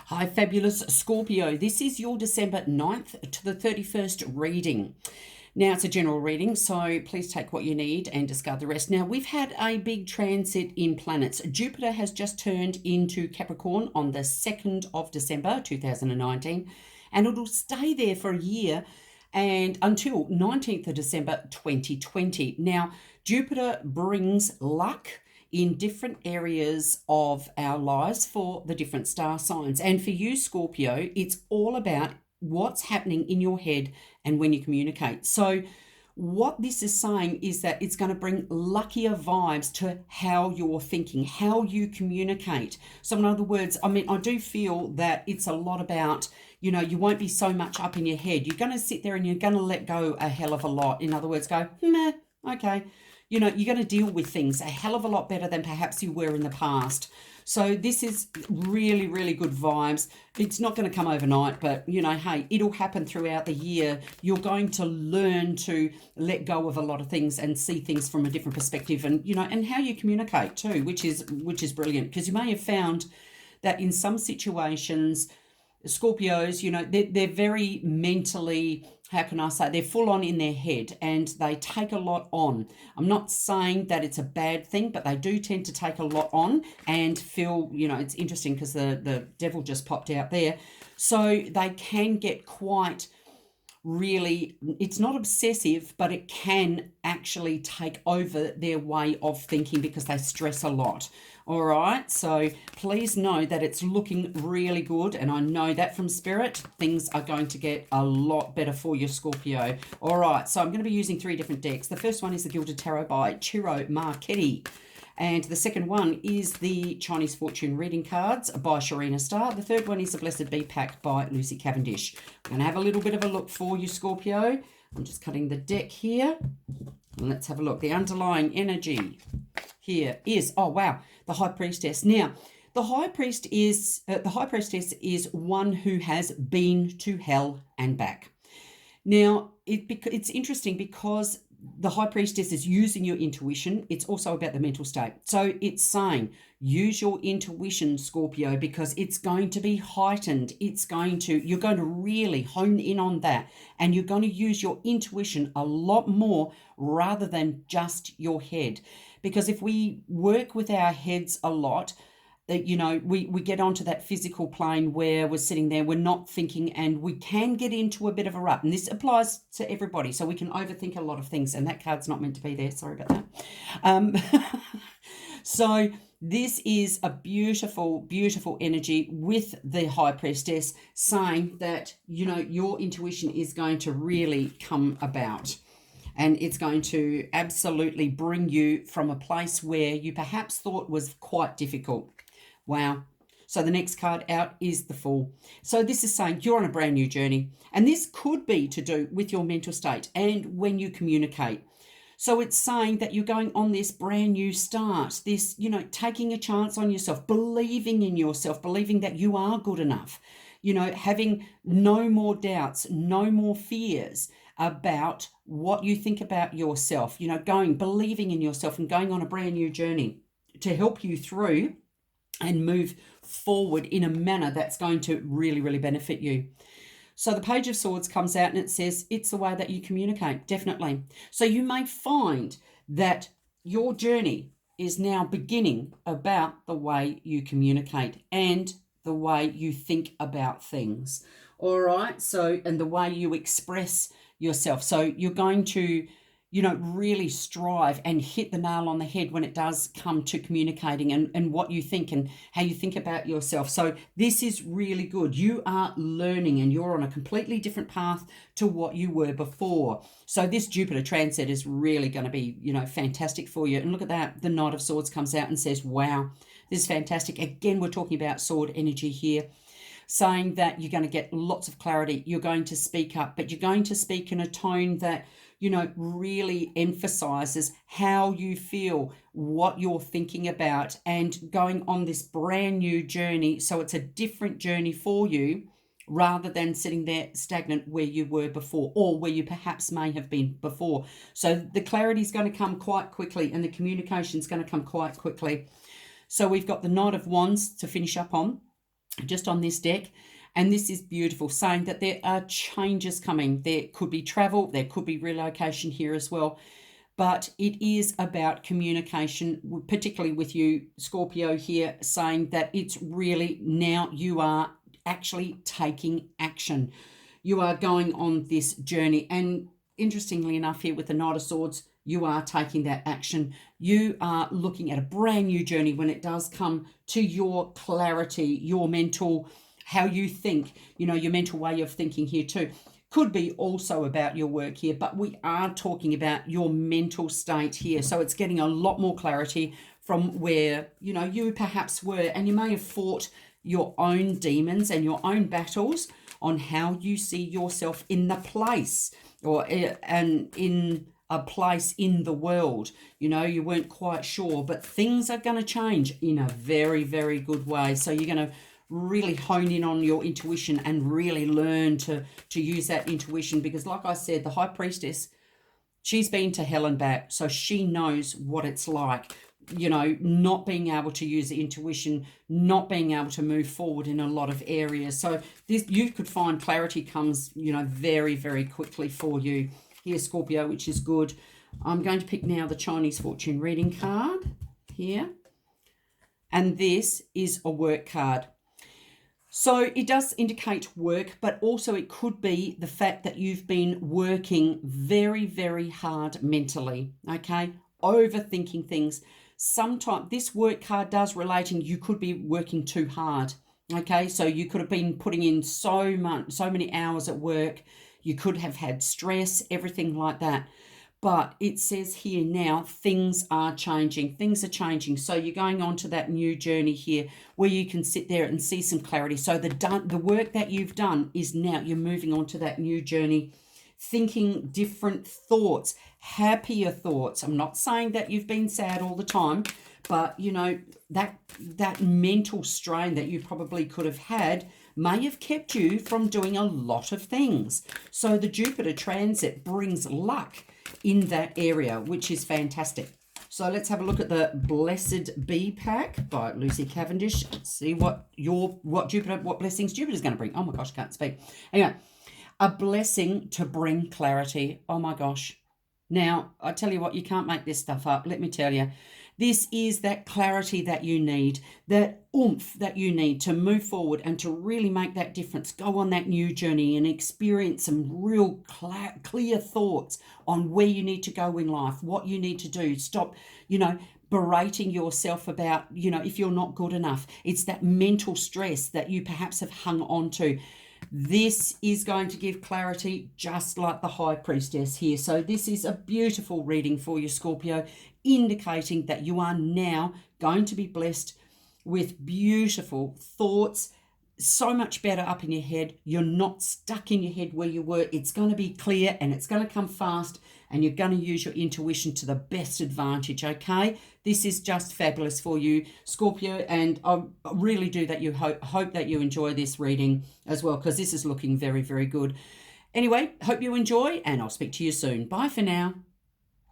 Hi, fabulous Scorpio. This is your December 9th to the 31st reading. Now, it's a general reading, so please take what you need and discard the rest. Now, we've had a big transit in planets. Jupiter has just turned into Capricorn on the 2nd of December 2019, and it'll stay there for a year and until 19th of December 2020. Now, Jupiter brings luck in different areas of our lives for the different star signs. And for you, Scorpio, it's all about what's happening in your head and when you communicate. So what this is saying is that it's going to bring luckier vibes to how you're thinking, how you communicate. So in other words, I do feel that it's a lot about, you won't be so much up in your head. You're going to sit there and you're going to let go a hell of a lot. In other words, go, meh, okay. You're going to deal with things a hell of a lot better than perhaps you were in the past. So this is really, really good vibes. It's not going to come overnight, but, hey, it'll happen throughout the year. You're going to learn to let go of a lot of things and see things from a different perspective and, and how you communicate too, which is brilliant. Because you may have found that in some situations, Scorpios, they're very mentally, how can I say, they're full on in their head and they take a lot on. I'm not saying that it's a bad thing, but they do tend to take a lot on and feel, it's interesting because the devil just popped out there. So they can get quite really, it's not obsessive, but it can actually take over their way of thinking because they stress a lot. All right, so please know that it's looking really good, and I know that from Spirit, things are going to get a lot better for you, Scorpio. All right, so I'm going to be using 3 different decks. The first one is the Gilded Tarot by Ciro, Marchetti. And the second one is the Chinese Fortune Reading Cards by Sharina Star. The third one is the Blessed Bee Pack by Lucy Cavendish. I'm going to have a little bit of a look for you, Scorpio. I'm just cutting the deck here. And let's have a look. The underlying energy here is, oh wow, the High Priestess. Now, the High Priestess is one who has been to hell and back. Now, it's interesting because the High Priestess is using your intuition. It's also about the mental state. So it's saying, use your intuition, Scorpio, because it's going to be heightened. You're going to really hone in on that. And you're going to use your intuition a lot more rather than just your head. Because if we work with our heads a lot, we get onto that physical plane where we're sitting there, we're not thinking, and we can get into a bit of a rut. And this applies to everybody. So we can overthink a lot of things. And that card's not meant to be there. Sorry about that. So this is a beautiful, beautiful energy with the High Priestess saying that, your intuition is going to really come about. And it's going to absolutely bring you from a place where you perhaps thought was quite difficult. Wow. So the next card out is the Fool. So this is saying you're on a brand new journey. And this could be to do with your mental state and when you communicate. So it's saying that you're going on this brand new start, this, taking a chance on yourself, believing in yourself, believing that you are good enough, having no more doubts, no more fears about what you think about yourself, believing in yourself and going on a brand new journey to help you through and move forward in a manner that's going to really, really benefit you. So the Page of Swords comes out and it says it's the way that you communicate, definitely. So you may find that your journey is now beginning about the way you communicate and the way you think about things. All right, so, and the way you express yourself. So you're going to, really strive and hit the nail on the head when it does come to communicating and what you think and how you think about yourself. So this is really good. You are learning and you're on a completely different path to what you were before. So this Jupiter transit is really going to be, fantastic for you. And look at that. The Knight of Swords comes out and says, wow, this is fantastic. Again, we're talking about sword energy here, saying that you're going to get lots of clarity. You're going to speak up, but you're going to speak in a tone that, really emphasizes how you feel, what you're thinking about, and going on this brand new journey. So it's a different journey for you rather than sitting there stagnant where you were before or where you perhaps may have been before. So the clarity is going to come quite quickly and the communication is going to come quite quickly. So we've got the Knight of Wands to finish up on. just on this deck. And this is beautiful, saying that there are changes coming. There could be travel, there could be relocation here as well. But it is about communication, particularly with you, Scorpio, here, saying that it's really now you are actually taking action. You are going on this journey. And interestingly enough, here with the Knight of Swords, you are taking that action. You are looking at a brand new journey when it does come to your clarity, your mental, how you think, your mental way of thinking here too. Could be also about your work here, but we are talking about your mental state here. So it's getting a lot more clarity from where, you perhaps were, and you may have fought your own demons and your own battles on how you see yourself in the place and in a place in the world. You weren't quite sure, but things are going to change in a very, very good way. So you're going to really hone in on your intuition and really learn to use that intuition, because like I said, the High Priestess, she's been to hell and back, so she knows what it's like, not being able to use the intuition, not being able to move forward in a lot of areas. So this, you could find clarity comes, very, very quickly for you here, Scorpio, which is good. I'm going to pick now the Chinese fortune reading card here, and this is a work card. So it does indicate work, but also it could be the fact that you've been working very, very hard mentally, okay? Overthinking things. Sometimes this work card does relating, you could be working too hard, okay? So you could have been putting in so many hours at work. You could have had stress, everything like that. But it says here now, things are changing. Things are changing. So you're going on to that new journey here where you can sit there and see some clarity. So the work that you've done is now you're moving on to that new journey, thinking different thoughts, happier thoughts. I'm not saying that you've been sad all the time, but, that mental strain that you probably could have had may have kept you from doing a lot of things. So the Jupiter transit brings luck in that area, which is fantastic. So let's have a look at the Blessed Bee pack by Lucy Cavendish. See what blessings Jupiter's going to bring. Oh my gosh, I can't speak. Anyway, a blessing to bring clarity. Oh my gosh. Now, I tell you what, you can't make this stuff up. Let me tell you. This is that clarity that you need, that oomph that you need to move forward and to really make that difference. Go on that new journey and experience some real clear thoughts on where you need to go in life, what you need to do. Stop, berating yourself about, if you're not good enough. It's that mental stress that you perhaps have hung on to. This is going to give clarity just like the High Priestess here. So this is a beautiful reading for you, Scorpio, indicating that you are now going to be blessed with beautiful thoughts, so much better up in your head. You're not stuck in your head where you were. It's going to be clear and it's going to come fast, and you're going to use your intuition to the best advantage, okay? This is just fabulous for you, Scorpio, and I really do that you hope that you enjoy this reading as well, because this is looking very, very good. Anyway, hope you enjoy, and I'll speak to you soon. Bye for now.